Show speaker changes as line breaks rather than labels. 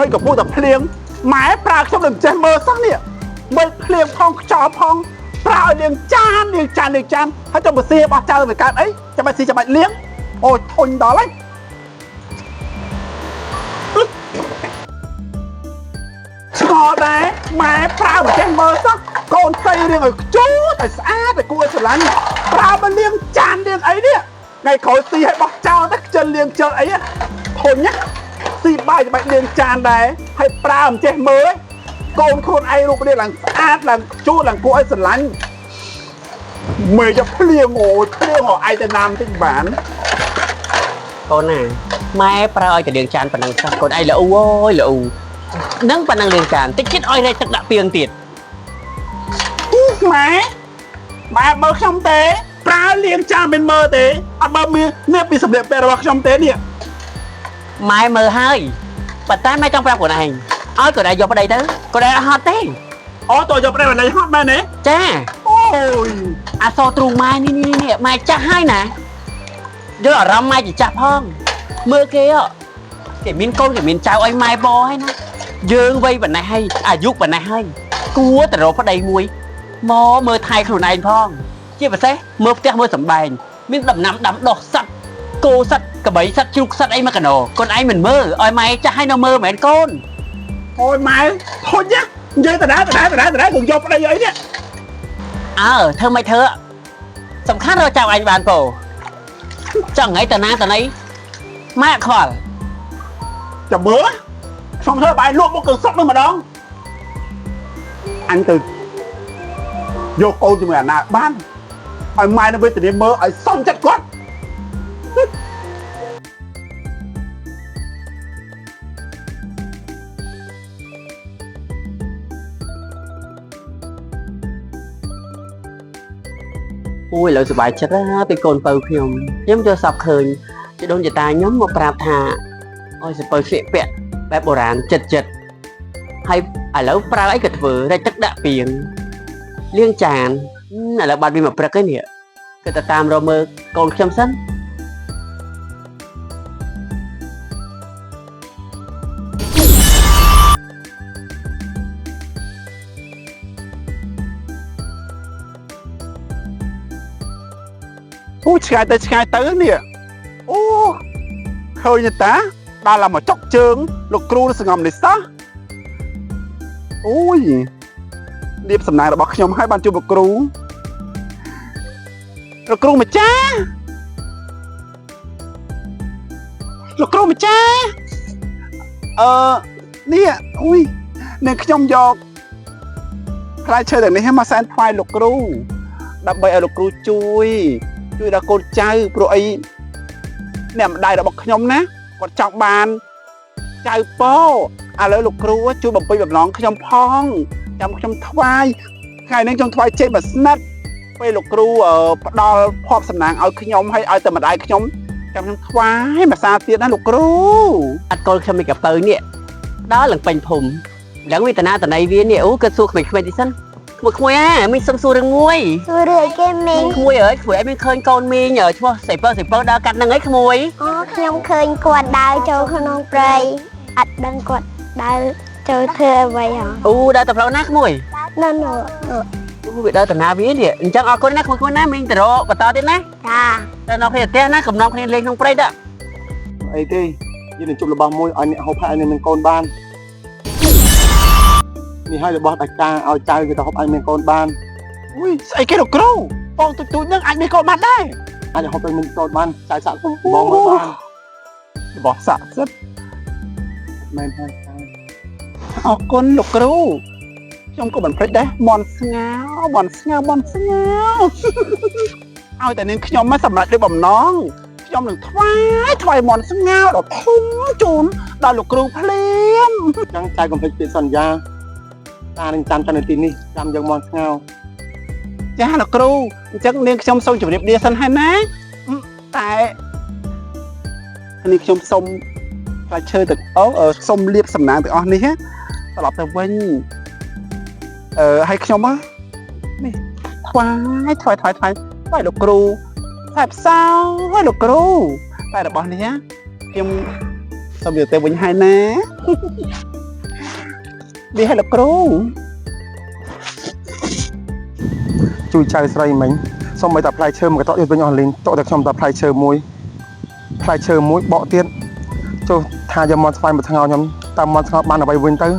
ไม่กับพูดแต่เพลียงหมายปลาชอบหนึ่งเจมเมอร์สักเนี่ยไม่เพลียงพองจอพองปลาเลี้ยงจานถ้าจะมาเสียบเจ้าเหมือนกันจะมาซีจะมาเลี้ยงโอ้ยทนต่อเลยชอบไหมหมายปลาเหมือนเจมเมอร์สักโกนไตเลี้ยงไอ้จู๊แต่สะอาดแต่กูไอ้สลันปลามันเลี้ยงจานเลี้ยงไอ้เนี่ยไงขอซีให้บอกเจ้าถ้าจะเลี้ยงเจอไอ้เนี่ยทนเนี่ยซีใบจะไปเลี้ยงจานได้ให้ปลาเหมือนเจมเมอร์โกนคนไอ้ลูกเรียกหลังสะอาดหลังจู๊หลังกูไอ้สลันเมื่อจะเพลียงโง่ไอ้จะนำที่บ้าน
con à mai pra ơi đường tràn phần năng sao con ai là u ơi là u nâng phần năng đường tràn tích chết ơi đây thật đã tiền tiền
mẹ mơ không té pra liền tràn bên mơ té mơ mi nếp bị sập đẹp bè rồi không té nè
mai mơ hai bật tay mai trong pra của này ơi của này vô vào đây đó của đây hot té
tôi vô vào đây là hot mai nè
cha
ôi
so trùng mai nè mai cha hai nè đứa ở rong mai chỉ chạp hơn mưa kia cái miếng con cái miếng cháo anh mai bò hay nó dương vây bản này hay giúp bản này hay cua từ rồi phát đầy muối mò mưa thay khẩu này phong chia vào xe mưa tiếc mưa sẩm bài miếng đầm đọt sắt cô sắt cả bấy sắt chục sắt ấy mà cả nổ con ai mình mơ ơi mày cha hay nó mơ mẹ con
thôi mày thôi nhá dây tao đá cùng vô vào đây vậy nè
thơ mày thơ sầm khát rồi chào anh bạn cổ chẳng ấy tờ này mẹ khỏi
chầm bữa xong thôi bài luôn một cơn sốc nữa mà đón anh từ vô cô cho mày nào ban ở mai nó với tình em mơ ở xong chắc quá
ui lợi sự bài chết á bị cồn bầu khiêu nhóm cho sọc khơi chứ đôn ta nhóm một prap thà ôi sự bầu xịn bẹt bé bồ rán chật hay lỡ prap ấy kịch vừa ra chắc đã biển liên tràn là bạn bị một prap cái nè cái ta tam rồi mơ còn chăm sân
ឆ្ងាយទៅនេះអូឃើញតាដល់ឡាមកចុកជើងលោកគ្រូសង្ងំនេះសោះអូយរៀបសំណាងរបស់ខ្ញុំឲ្យបានជួបលោកគ្រូម្ចាស់នេះអូយនឹងខ្ញុំយកផ្លែឈើទាំងនេះមកសែនថ្វាយលោកគ្រូដើម្បីឲ្យលោកគ្រូជួយដល់កូនចៅព្រោះអីអ្នកម្ដាយរបស់ខ្ញុំណាគាត់ចង់បានចៅពោឥឡូវលោកគ្រូជួយបំពេញបំណងខ្ញុំផងចាំខ្ញុំថ្វាយថ្ងៃនេះខ្ញុំថ្វាយចេកមួយស្និតពេលលោកគ្រូផ្ដល់ភ័ព្វសំណាងឲ្យខ្ញុំហើយឲ្យតែម្ដាយខ្ញុំចាំខ្ញុំថ្វាយមួយសាទៀតណាលោកគ្រូ
អត់កូនខ្ញុំមីកាពៅនេះដល់ឡើងពេញភូមិឡើងវេទនាតណៃវានេះអូគិតសួរក្មេងៗទីសិនក្មួយមីសុំសួររឿងមួយ
សួររឿងគេមីង
ក្មួយអើយក្មួយឯងមានឃើញកូនមីងឈ្មោះសៃពើដើរកាត់នឹងអីក្មួយ
ខ្ញុំឃើញគាត់ដើរចូលក្នុងព្រៃអត់ដឹងគាត់ដើរចូលធ្វើអ្វីហ៎
អូដើរទៅផ្លូវណាក្មួយ
នៅ
វាដើរទៅណាវានេះអញ្ចឹងអរគុណណាក្មួយណាមីងទៅរកបន្តទៀតណា
ចា
ទៅនៅគ្នាផ្ទះណាកំណងគ្នាលេងក្នុងព្រៃតា
អីទេយើងនឹងជប់របស់មួយឲ្យអ្នកហូបឲ្យនឹងកូនបាននេះឲ្យរបស់ដាច់ការឲ្យចៅគេទៅហូបឲ្យមានកូនបានอุ้ยស្អីគេលោកគ្រូបងទូចហ្នឹងអាចមានកូនបានដែរអាចហូបឲ្យមានកូនបានចៅសាក់បងមើលបានរបស់សាក់សិតមែនហើយអរគុណលោកគ្រូខ្ញុំក៏មិនភ្លេចដែរមន់ស្ងោឲ្យតែនាងខ្ញុំមកសម្រាប់ដូចបំណងខ្ញុំនឹងថ្វាយមន់ស្ងោដល់ធំជូនដល់លោកគ្រូភ្លាមអញ្ចឹងចៅកុំភ្លេចពាក្យសន្យាតានឹងចាំនៅទីនេះចាំយើងមន់ស្ងោចាលោកគ្រូអញ្ចឹងនាងខ្ញុំសូមជម្រាបលាសិនហើយណាតែនេះខ្ញុំសូមផ្លែឈើទឹកសូមលាបសំណាងទាំងអស់នេះត្រឡប់ទៅវិញឲ្យខ្ញុំនេះថ្វាយលោកគ្រូតែផ្សោឲ្យលោកគ្រូតែរបស់នេះខ្ញុំសូមយកទៅវិញហើយណា វាឲ្យលោកគ្រូ
ជួយចៅស្រីមិញសុំឲ្យតែផ្លែឈើមកកតក់ទៀតវិញអស់លីងតក់តែខ្ញុំតែផ្លែឈើមួយបកទៀតចុះថាយកមកស្វែងមួយថ្ងៃខ្ញុំតាមមកស្ងោបានអ្វីវិញទៅ